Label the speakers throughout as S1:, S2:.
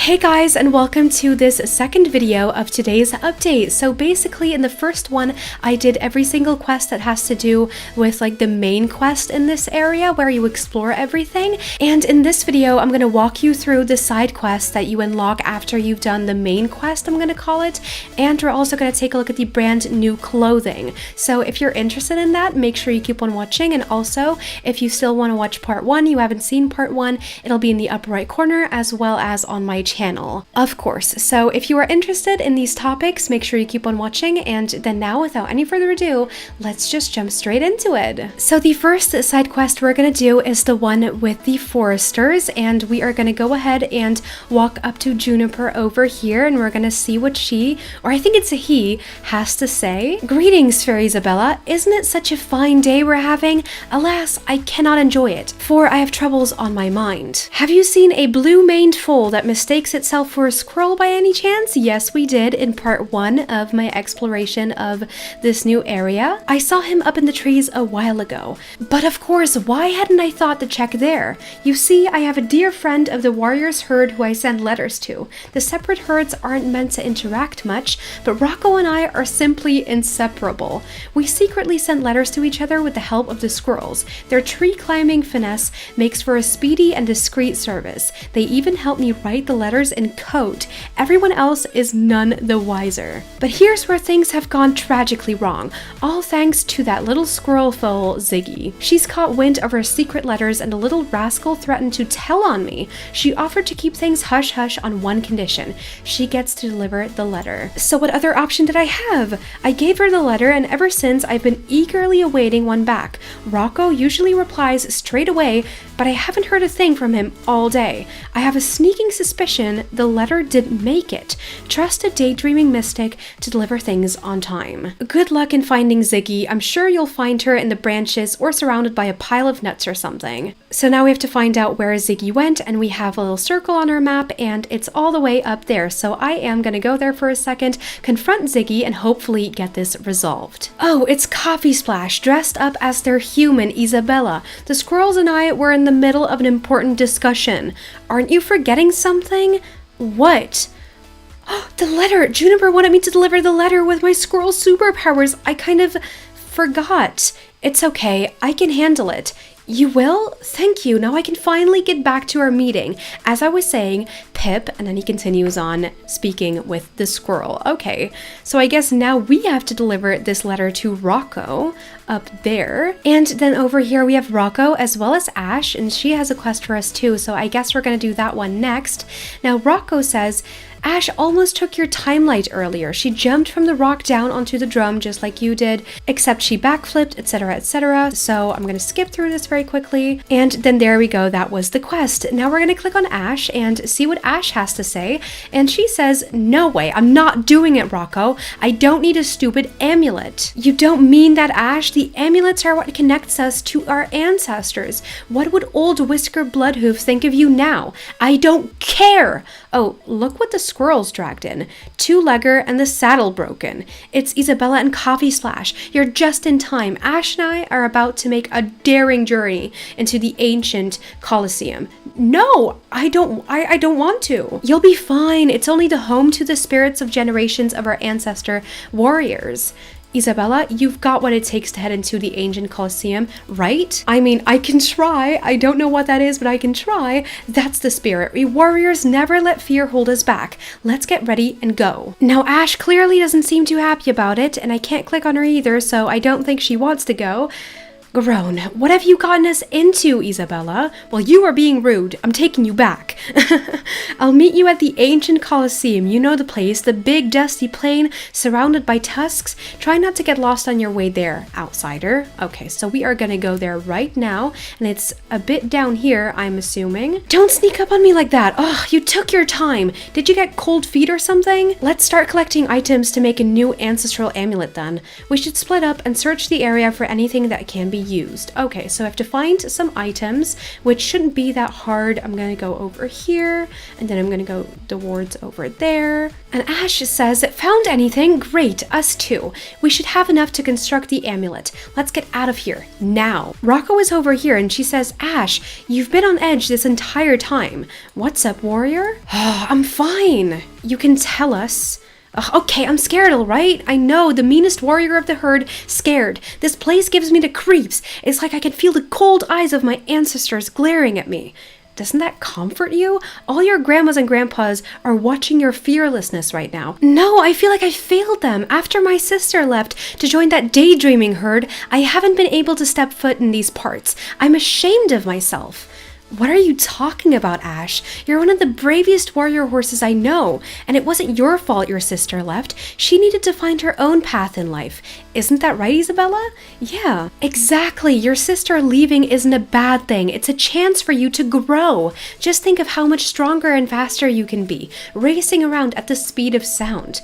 S1: Hey guys, and welcome to this second video of today's update. So basically in the first one, I did every single quest that has to do with like the main quest in this area where you explore everything. And in this video, I'm going to walk you through the side quests that you unlock after you've done the main quest, I'm going to call it. And we're also going to take a look at the brand new clothing. So if you're interested in that, make sure you keep on watching. And also, if you still want to watch part one, you haven't seen part one, it'll be in the upper right corner as well as on my channel, of course. So if you are interested in these topics, make sure you keep on watching. And then now, without any further ado, let's just jump straight into it. So the first side quest we're going to do is the one with the foresters, and we are going to go ahead and walk up to Juniper over here, and we're going to see what she, or I think it's a he, has to say. Greetings, fair Isabella. Isn't it such a fine day we're having? Alas, I cannot enjoy it, for I have troubles on my mind. Have you seen a blue-maned foal that mistakes itself for a squirrel by any chance? Yes, we did in part one of my exploration of this new area. I saw him up in the trees a while ago. But of course, why hadn't I thought to check there? You see, I have a dear friend of the warrior's herd who I send letters to. The separate herds aren't meant to interact much, but Rocco and I are simply inseparable. We secretly send letters to each other with the help of the squirrels. Their tree climbing finesse makes for a speedy and discreet service. They even help me write the letters in code. Everyone else is none the wiser. But here's where things have gone tragically wrong, all thanks to that little squirrel foal, Ziggy. She's caught wind of our secret letters, and the little rascal threatened to tell on me. She offered to keep things hush-hush on one condition: she gets to deliver the letter. So what other option did I have? I gave her the letter, and ever since I've been eagerly awaiting one back. Rocco usually replies straight away, but I haven't heard a thing from him all day. I have a sneaking suspicion the letter didn't make it. Trust a daydreaming mystic to deliver things on time. Good luck in finding Ziggy. I'm sure you'll find her in the branches or surrounded by a pile of nuts or something. So now we have to find out where Ziggy went, and we have a little circle on our map, and it's all the way up there. So I am gonna go there for a second, confront Ziggy, and hopefully get this resolved. Oh, it's Coffee Splash, dressed up as their human, Isabella. The squirrels and I were in the middle of an important discussion. Aren't you forgetting something? What? Oh, the letter! Juniper wanted me to deliver the letter with my squirrel superpowers. I kind of forgot. It's okay, I can handle it. You will? Thank you. Now I can finally get back to our meeting. As I was saying, Pip, and then he continues on speaking with the squirrel. Okay, so I guess now we have to deliver this letter to Rocco up there. And then over here we have Rocco as well as Ash, and she has a quest for us too, so I guess we're gonna do that one next. Now Rocco says, Ash almost took your time light earlier. She jumped from the rock down onto the drum just like you did, except she backflipped, etc, etc. So I'm gonna skip through this very quickly. And then there we go, that was the quest. Now we're gonna click on Ash and see what Ash has to say. And she says, no way, I'm not doing it, Rocco. I don't need a stupid amulet. You don't mean that, Ash? The amulets are what connects us to our ancestors. What would old Whisker Bloodhoof think of you now? I don't care. Oh, look what the squirrels dragged in. Two-legger and the saddle broken. It's Isabella and Coffee Splash. You're just in time. Ash and I are about to make a daring journey into the ancient Colosseum. No, I don't want to. You'll be fine. It's only the home to the spirits of generations of our ancestor warriors. Isabella, you've got what it takes to head into the ancient Colosseum, right? I mean, I can try. I don't know what that is, but I can try. That's the spirit. We warriors never let fear hold us back. Let's get ready and go. Now, Ash clearly doesn't seem too happy about it, and I can't click on her either, so I don't think she wants to go. Groan, what have you gotten us into, Isabella? Well, you are being rude. I'm taking you back. I'll meet you at the ancient Colosseum. You know the place, the big dusty plain surrounded by tusks. Try not to get lost on your way there, outsider. Okay, so we are gonna go there right now, and it's a bit down here, I'm assuming. Don't sneak up on me like that. Oh, you took your time. Did you get cold feet or something? Let's start collecting items to make a new ancestral amulet then. We should split up and search the area for anything that can be used. Okay, so I have to find some items, which shouldn't be that hard. I'm gonna go over here, and then I'm gonna go towards over there. And Ash says, found anything? Great, us too. We should have enough to construct the amulet. Let's get out of here, now. Rocco is over here, and she says, Ash, you've been on edge this entire time. What's up, warrior? I'm fine. You can tell us. Okay, I'm scared, alright? I know, the meanest warrior of the herd, scared. This place gives me the creeps. It's like I can feel the cold eyes of my ancestors glaring at me. Doesn't that comfort you? All your grandmas and grandpas are watching your fearlessness right now. No, I feel like I failed them. After my sister left to join that daydreaming herd, I haven't been able to step foot in these parts. I'm ashamed of myself. What are you talking about, Ash? You're one of the bravest warrior horses I know, and it wasn't your fault your sister left. She needed to find her own path in life. Isn't that right, Isabella? Yeah, exactly. Your sister leaving isn't a bad thing. It's a chance for you to grow. Just think of how much stronger and faster you can be, racing around at the speed of sound.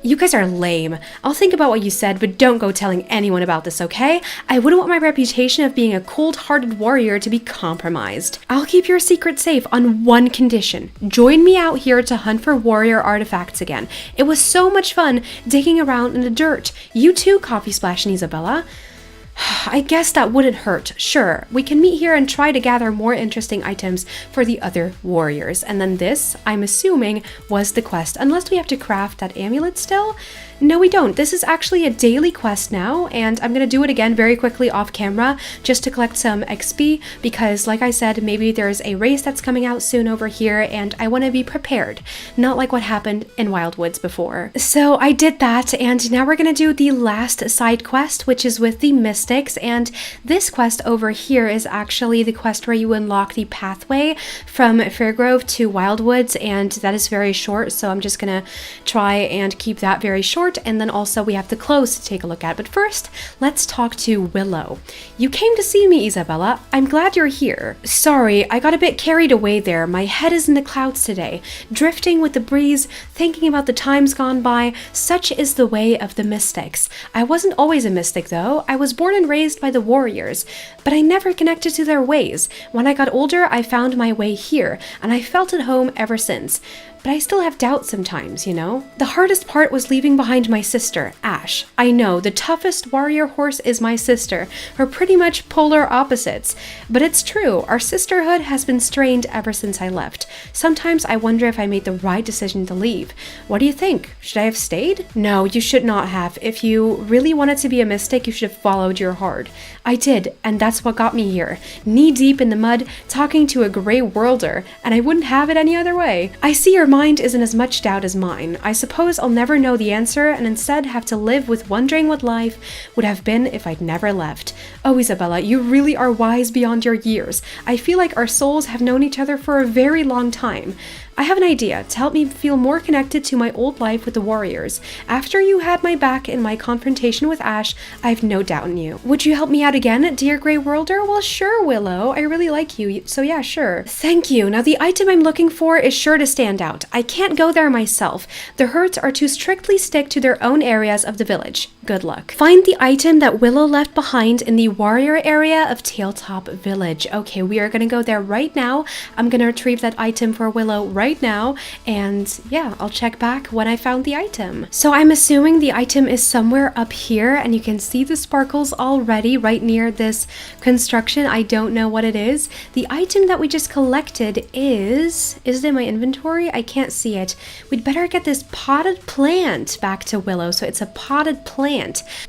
S1: You guys are lame. I'll think about what you said, but don't go telling anyone about this, okay? I wouldn't want my reputation of being a cold-hearted warrior to be compromised. I'll keep your secret safe on one condition. Join me out here to hunt for warrior artifacts again. It was so much fun digging around in the dirt. You too, Coffee Splash and Isabella. I guess that wouldn't hurt. Sure, we can meet here and try to gather more interesting items for the other warriors. And then this, I'm assuming, was the quest. Unless we have to craft that amulet still? No, we don't. This is actually a daily quest now, and I'm going to do it again very quickly off camera just to collect some XP because, like I said, maybe there's a race that's coming out soon over here, and I want to be prepared. Not like what happened in WILDWOODS before. So I did that, and now we're going to do the last side quest, which is with the Mystics, and this quest over here is actually the quest where you unlock the pathway from Fairgrove to WILDWOODS, and that is very short, so I'm just going to try and keep that very short. And then also we have the clothes to take a look at. But first, let's talk to Willow. You came to see me, Isabella. I'm glad you're here. Sorry, I got a bit carried away there. My head is in the clouds today, drifting with the breeze, thinking about the times gone by. Such is the way of the Mystics. I wasn't always a mystic, though. I was born and raised by the warriors, but I never connected to their ways. When I got older, I found my way here, and I felt at home ever since. But I still have doubts sometimes, you know? The hardest part was leaving behind my sister, Ash. I know, the toughest warrior horse is my sister. We're pretty much polar opposites. But it's true, our sisterhood has been strained ever since I left. Sometimes I wonder if I made the right decision to leave. What do you think? Should I have stayed? No, you should not have. If you really wanted to be a mystic, you should have followed your heart. I did, and that's what got me here. Knee-deep in the mud, talking to a gray worlder, and I wouldn't have it any other way. I see your mind isn't as much doubt as mine. I suppose I'll never know the answer and instead have to live with wondering what life would have been if I'd never left. Oh, Isabella, you really are wise beyond your years. I feel like our souls have known each other for a very long time. I have an idea to help me feel more connected to my old life with the warriors. After you had my back in my confrontation with Ash, I have no doubt in you. Would you help me out again, dear Grey Worlder? Well, sure, Willow. I really like you, so yeah, sure. Thank you. Now, the item I'm looking for is sure to stand out. I can't go there myself. The herds are to strictly stick to their own areas of the village. Good luck. Find the item that Willow left behind in the warrior area of Tailtop Village. Okay, we are gonna go there right now. I'm gonna retrieve that item for Willow right now, and yeah, I'll check back when I found the item. So I'm assuming the item is somewhere up here, and you can see the sparkles already right near this construction. I don't know what it is. The item that we just collected is it in my inventory? I can't see it. We'd better get this potted plant back to Willow. So it's a potted plant.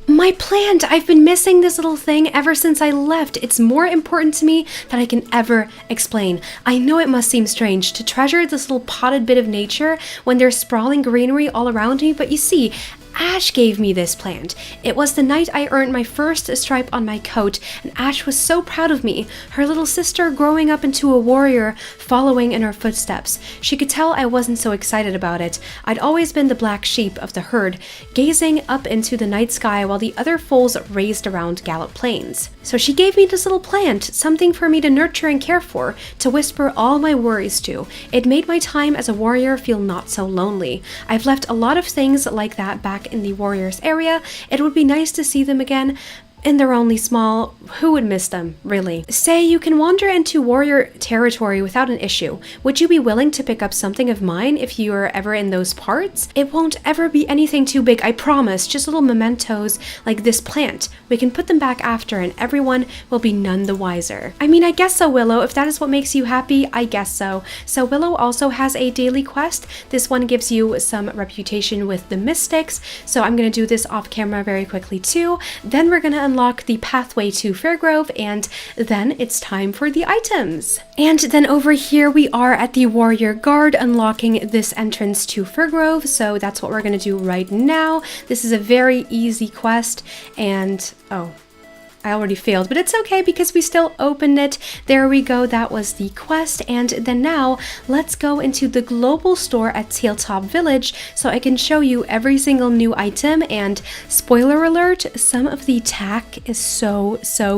S1: My plant! I've been missing this little thing ever since I left. It's more important to me than I can ever explain. I know it must seem strange to treasure this little potted bit of nature when there's sprawling greenery all around me, but you see, Ash gave me this plant. It was the night I earned my first stripe on my coat, and Ash was so proud of me, her little sister growing up into a warrior, following in her footsteps. She could tell I wasn't so excited about it. I'd always been the black sheep of the herd, gazing up into the night sky while the other foals raced around Gallop Plains. So she gave me this little plant, something for me to nurture and care for, to whisper all my worries to. It made my time as a warrior feel not so lonely. I've left a lot of things like that back in the warriors area. It would be nice to see them again. and they're only small. Who would miss them, really? Say you can wander into warrior territory without an issue. Would you be willing to pick up something of mine if you are ever in those parts? It won't ever be anything too big, I promise. Just little mementos like this plant. We can put them back after and everyone will be none the wiser. I mean, I guess so, Willow. If that is what makes you happy, I guess so. So Willow also has a daily quest. This one gives you some reputation with the mystics. So I'm going to do this off camera very quickly too. Then we're going to unlock the pathway to Fairgrove, and then it's time for the items. And then over here we are at the Warrior Guard, unlocking this entrance to Fairgrove, so that's what we're going to do right now. This is a very easy quest, and oh, I already failed, but it's okay because we still opened it. There we go, that was the quest. And then now let's go into the global store at Tailtop Village so I can show you every single new item. And spoiler alert, some of the tack is so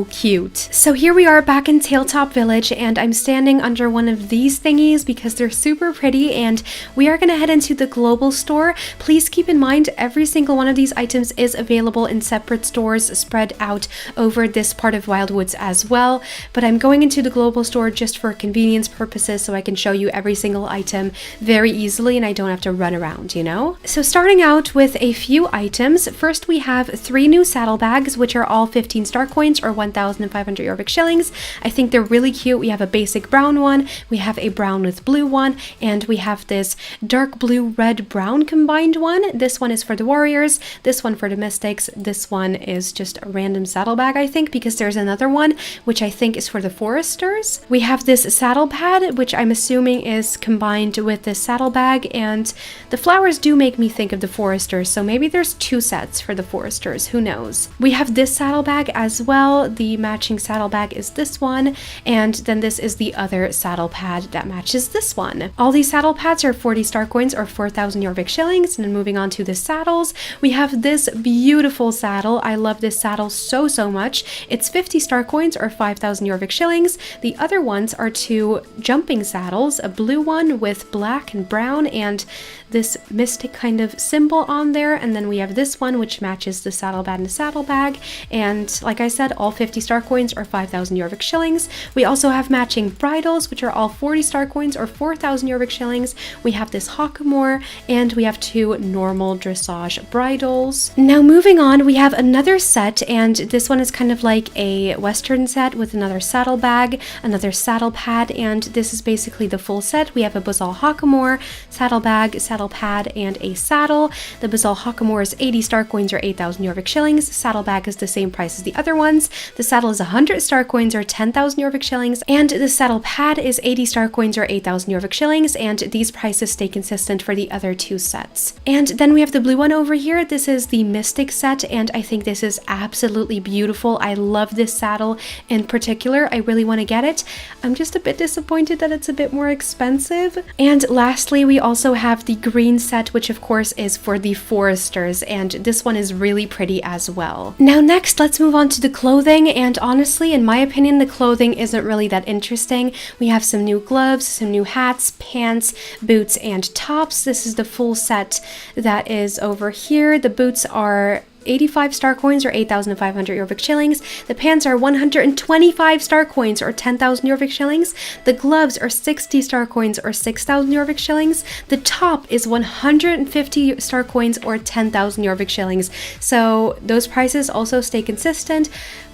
S1: cute. So here we are back in Tailtop Village, and I'm standing under one of these thingies because they're super pretty, and we are going to head into the global store. Please keep in mind every single one of these items is available in separate stores spread out over this part of Wildwoods as well, but I'm going into the global store just for convenience purposes so I can show you every single item very easily and I don't have to run around, you know? So starting out with a few items, first we have 3 new saddlebags, which are all 15 star coins or 1,500 Jorvik shillings. I think they're really cute. We have a basic brown one, we have a brown with blue one, and we have this dark blue red brown combined one. This one is for the warriors, this one for the mystics, this one is just a random saddlebag, I think, because there's another one which I think is for the foresters. We have this saddle pad, which I'm assuming is combined with this saddlebag, and the flowers do make me think of the foresters, so maybe there's 2 sets for the foresters, who knows. We have this saddlebag as well. The matching saddlebag is this one, and then this is the other saddle pad that matches this one. All these saddle pads are 40 star coins or 4,000 Jorvik shillings. And then moving on to the saddles, we have this beautiful saddle. I love this saddle so much. It's 50 star coins or 5,000 Jorvik shillings. The other ones are 2 jumping saddles, a blue one with black and brown and this mystic kind of symbol on there, and then we have this one which matches the saddlebag and the saddlebag, and like I said, all 50 star coins or 5,000 Jorvik shillings. We also have matching bridles, which are all 40 star coins or 4,000 Jorvik shillings. We have this hawkamore, and we have 2 normal dressage bridles. Now moving on, we have another set, and this one is kind of like a western set with another saddlebag, another saddle pad, and this is basically the full set. We have a Bazal hawkamore, saddlebag, saddle pad, and a saddle. The Bazal hawkamore is 80 star coins or 8,000 Jorvik shillings. Saddlebag is the same price as the other ones. The saddle is 100 star coins or 10,000 Jorvik shillings, and the saddle pad is 80 star coins or 8,000 Jorvik shillings, and these prices stay consistent for the other 2 sets. And then we have the blue one over here. This is the Mystic set, and I think this is absolutely beautiful. I love this saddle in particular. I really want to get it. I'm just a bit disappointed that it's a bit more expensive. And lastly, we also have the green set, which of course is for the foresters, and this one is really pretty as well. Now next, let's move on to the clothing, and honestly, in my opinion, the clothing isn't really that interesting. We have some new gloves, some new hats, pants, boots, and tops. This is the full set that is over here. The boots are 85 star coins or 8,500 Jorvik shillings. The pants are 125 star coins or 10,000 Jorvik shillings. The gloves are 60 star coins or 6,000 Jorvik shillings. The top is 150 star coins or 10,000 Jorvik shillings. So those prices also stay consistent,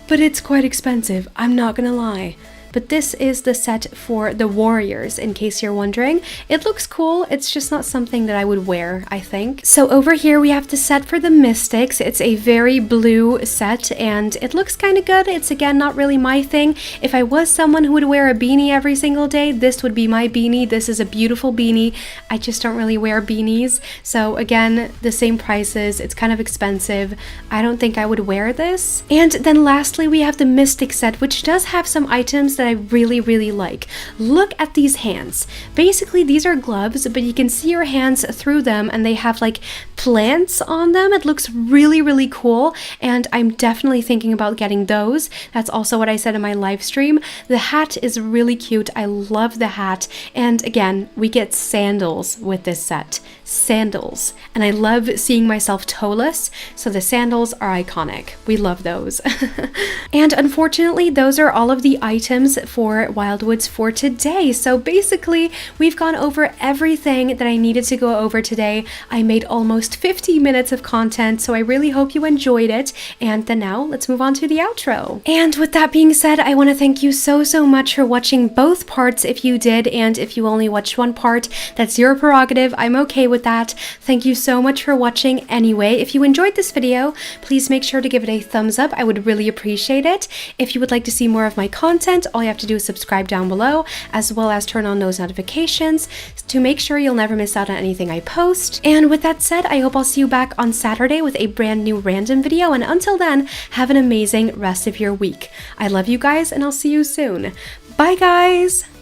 S1: but it's quite expensive, I'm not gonna lie. But this is the set for the warriors, in case you're wondering. It looks cool, it's just not something that I would wear, I think. So over here we have the set for the mystics. It's a very blue set, and it looks kind of good. It's again not really my thing. If I was someone who would wear a beanie every single day, this would be my beanie. This is a beautiful beanie. I just don't really wear beanies. So again, the same prices. It's kind of expensive. I don't think I would wear this. And then lastly, we have the mystic set, which does have some items that that I really, really like. Look at these hands. Basically, these are gloves, but you can see your hands through them and they have like plants on them. It looks really, really cool, and I'm definitely thinking about getting those. That's also what I said in my live stream. The hat is really cute. I love the hat, and again, we get sandals with this set. Sandals, and I love seeing myself toeless, so the sandals are iconic. We love those. And unfortunately, those are all of the items for Wildwoods for today. So basically, we've gone over everything that I needed to go over today. I made almost 50 minutes of content, so I really hope you enjoyed it. And then now, let's move on to the outro. And with that being said, I want to thank you so much for watching both parts if you did, and if you only watched one part, that's your prerogative. I'm okay with that. Thank you so much for watching anyway. If you enjoyed this video, please make sure to give it a thumbs up. I would really appreciate it. If you would like to see more of my content, all you have to do is subscribe down below, as well as turn on those notifications to make sure you'll never miss out on anything I post. And with that said, I hope I'll see you back on Saturday with a brand new random video, and until then, have an amazing rest of your week. I love you guys, and I'll see you soon. Bye guys!